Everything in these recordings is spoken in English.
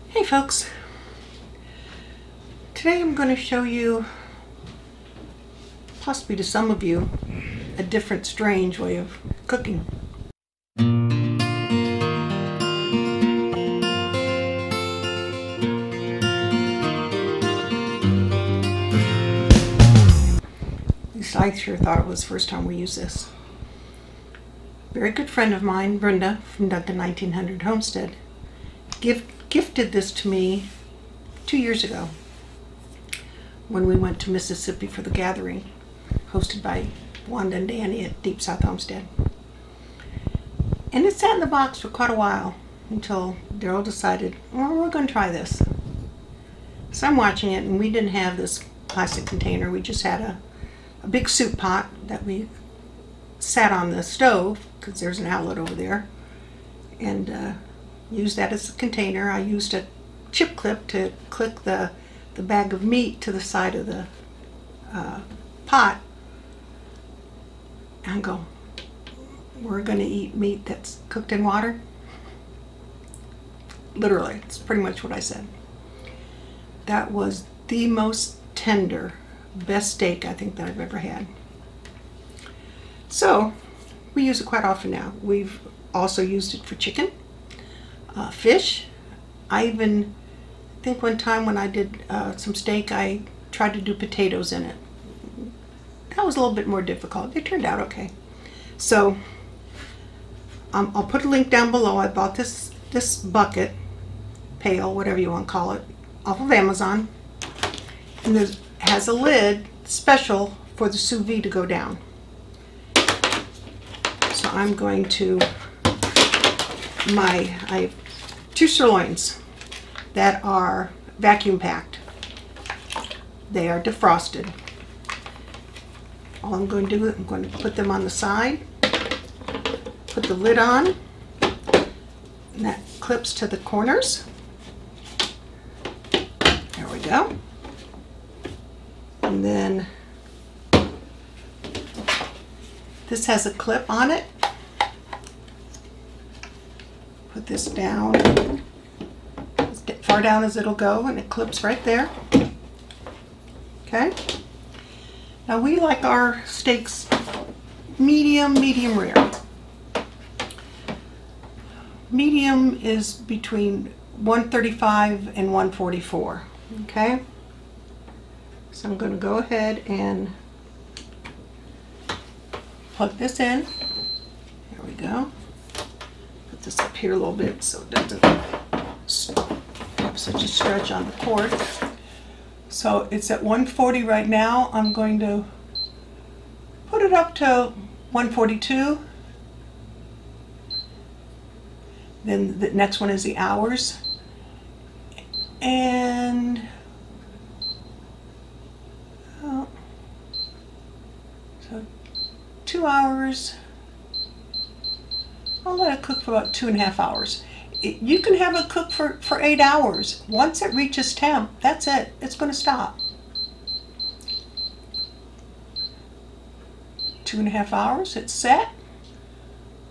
Hey folks, today I'm going to show you, possibly to some of you, a different strange way of cooking. At least I sure thought it was the first time we used this. A very good friend of mine, Brenda from Duncan 1900 Homestead, gifted this to me 2 years ago when we went to Mississippi for the gathering hosted by Wanda and Danny at Deep South Homestead. And it sat in the box for quite a while until Daryl decided, well, we're going to try this. So I'm watching it, and we didn't have this plastic container. We just had a big soup pot that we sat on the stove, because there's an outlet over there, and used that as a container. I used a chip clip to clip the bag of meat to the side of the pot and go, we're going to eat meat that's cooked in water? Literally, it's pretty much what I said. That was the most tender, best steak I think that I've ever had. So we use it quite often now. We've also used it for chicken, fish. I even think one time when I did some steak, I tried to do potatoes in it. That was a little bit more difficult. It turned out okay. So I'll put a link down below. I bought this bucket, pail, whatever you want to call it, off of Amazon. And it has a lid special for the sous vide to go down. So I'm going to, I have 2 sirloins that are vacuum packed. They are defrosted. All I'm going to do, I'm going to put them on the side, put the lid on, and that clips to the corners. There we go. And then this has a clip on it. Put this down, as far down as it'll go, and it clips right there. Okay. Now we like our steaks medium rare. Medium is between 135 and 144. Okay. So I'm going to go ahead and plug this in. There we go. Put this up here a little bit so it doesn't have such a stretch on the cord. So it's at 140 right now. I'm going to put it up to 142. Then the next one is the hours. And so 2 hours. I'll let it cook for about 2.5 hours. You can have it cook for 8 hours. Once it reaches temp, that's it. It's going to stop. 2.5 hours, it's set.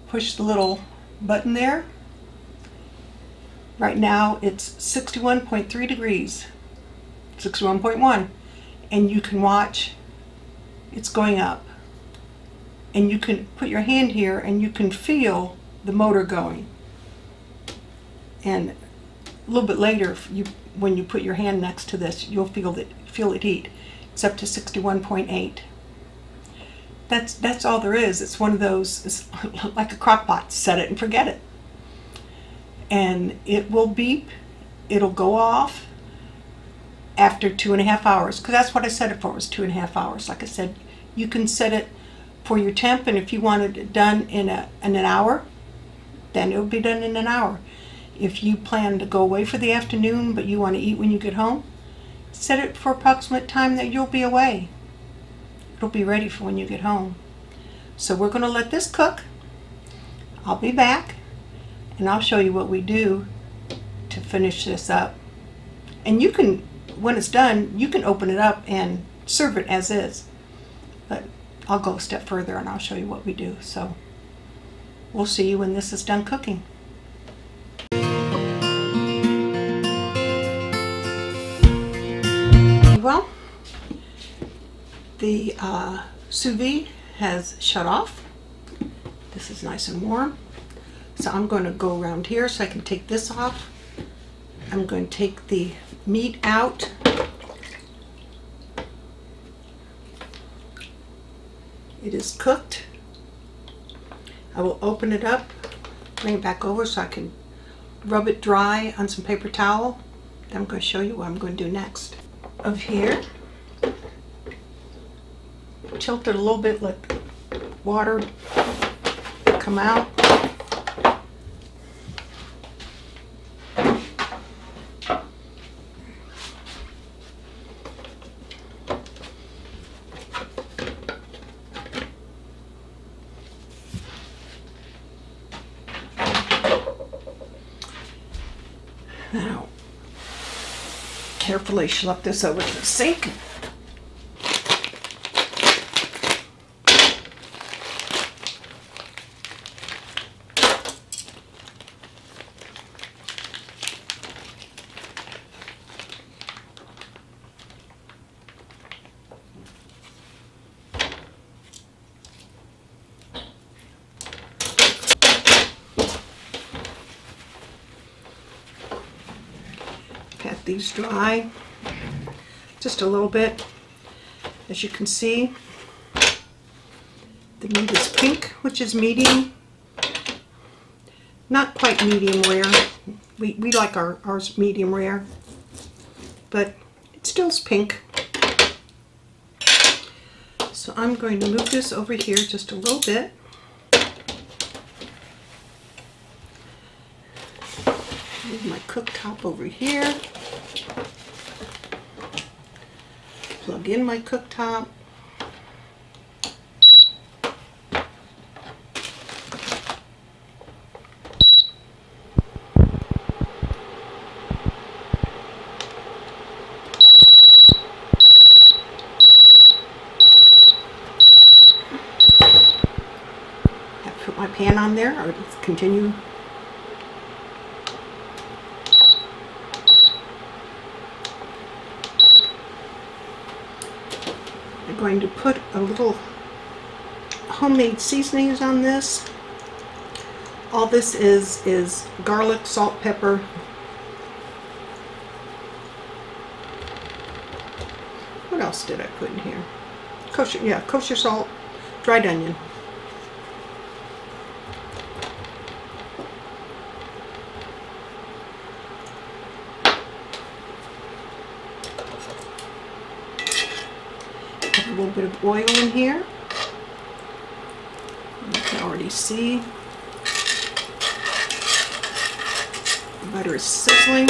Push the little button there. Right now it's 61.3 degrees, 61.1, and you can watch it's going up. And you can put your hand here and you can feel the motor going. And a little bit later, when you put your hand next to this, you'll feel it heat. It's up to 61.8. That's all there is. It's one of those, it's like a crock pot. Set it and forget it. And it will beep. It'll go off after 2.5 hours, because that's what I set it for, was 2.5 hours. Like I said, you can set it for your temp, and if you wanted it done in an hour, then it'll be done in an hour. If you plan to go away for the afternoon but you want to eat when you get home, set it for approximate time that you'll be away. It'll be ready for when you get home. So we're going to let this cook. I'll be back and I'll show you what we do to finish this up. And you can, when it's done, you can open it up and serve it as is. But I'll go a step further and I'll show you what we do. So we'll see you when this is done cooking. well. The sous vide has shut off. This is nice and warm. So I'm going to go around here so I can take this off. I'm going to take the meat out. It is cooked. I will open it up, bring it back over so I can rub it dry on some paper towel. Then I'm going to show you what I'm going to do next. Of here, tilt it a little bit, let the water come out. Now, carefully schlep this over to the sink. Pat these dry just a little bit. As you can see, the meat is pink, which is medium. Not quite medium rare. We like ours medium rare, but it still's pink. So I'm going to move this over here just a little bit. Move my cooktop over here. Plug in my cooktop. Have to put my pan on there or continue. I'm going to put a little homemade seasonings on this. All this is garlic, salt, pepper. What else did I put in here? Kosher salt, dried onion. A little bit of oil in here. You can already see the butter is sizzling.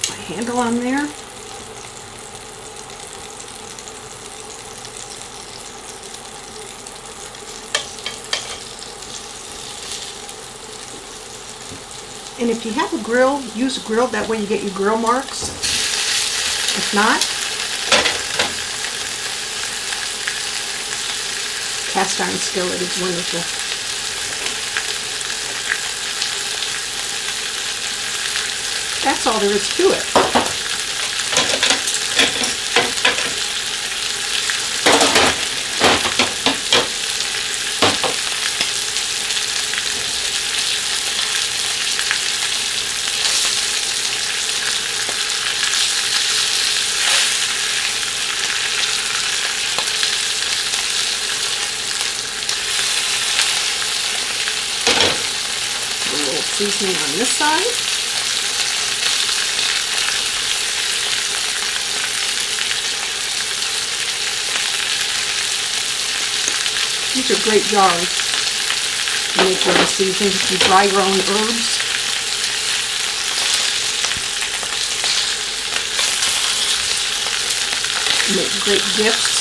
My handle on there. And if you have a grill, use a grill. That way you get your grill marks. If not, cast iron skillet is wonderful. That's all there is to it. A little seasoning on this side. These are great jars to make your own seasonings. If you dry your own herbs. Make great gifts.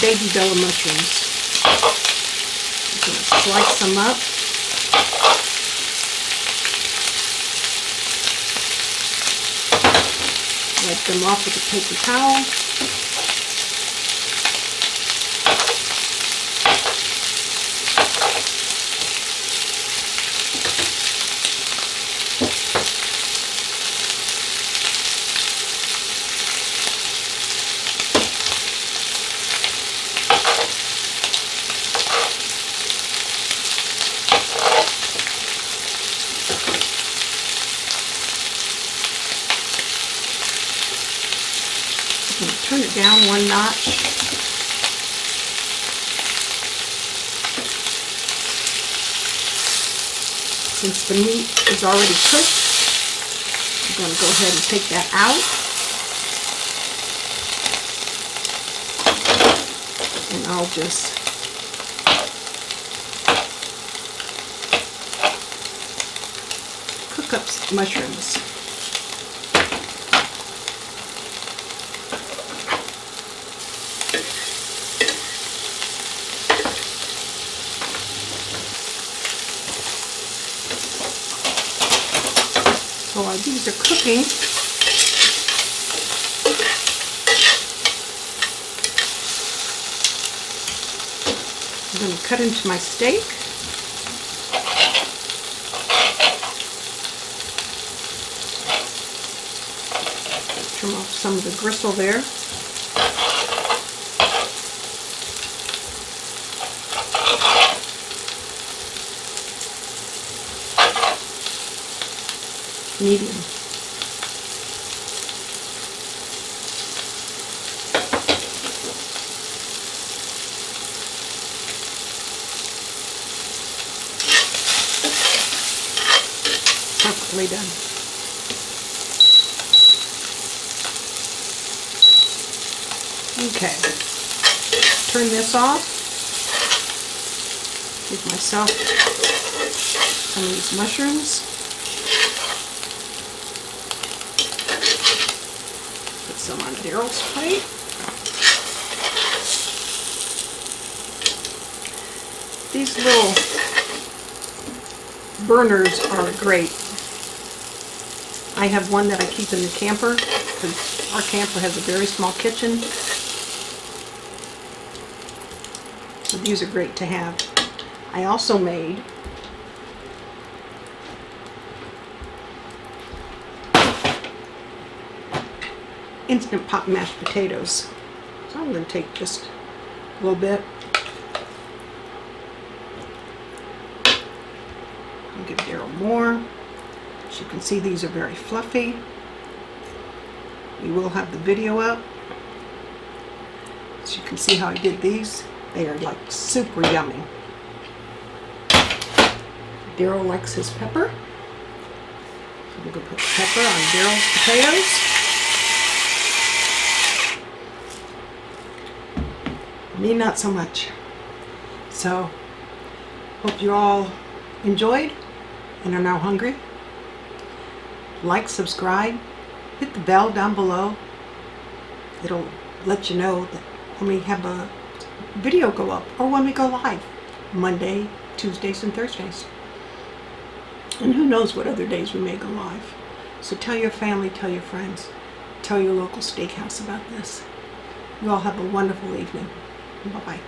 baby bella mushrooms. I'm going to slice them up. Wipe them off with a paper towel. Turn it down one notch. Since the meat is already cooked, I'm going to go ahead and take that out. And I'll just cook up some mushrooms. So while these are cooking, I'm going to cut into my steak. Trim off some of the gristle there. Medium. Perfectly done. Okay. Turn this off. Give myself some of these mushrooms. Some on Daryl's plate. These little burners are great. I have one that I keep in the camper because our camper has a very small kitchen. So these are great to have. I also made Instant Pot mashed potatoes. So I'm going to take just a little bit. I'll give Daryl more. As you can see, these are very fluffy. We will have the video up. As you can see how I did these. They are like super yummy. Daryl likes his pepper. So we're going to put pepper on Daryl's potatoes. Me, not so much. So, hope you all enjoyed and are now hungry. Like, subscribe, hit the bell down below. It'll let you know that when we have a video go up or when we go live. Monday, Tuesdays, and Thursdays. And who knows what other days we may go live. So tell your family, tell your friends, tell your local steakhouse about this. You all have a wonderful evening. Bye-bye.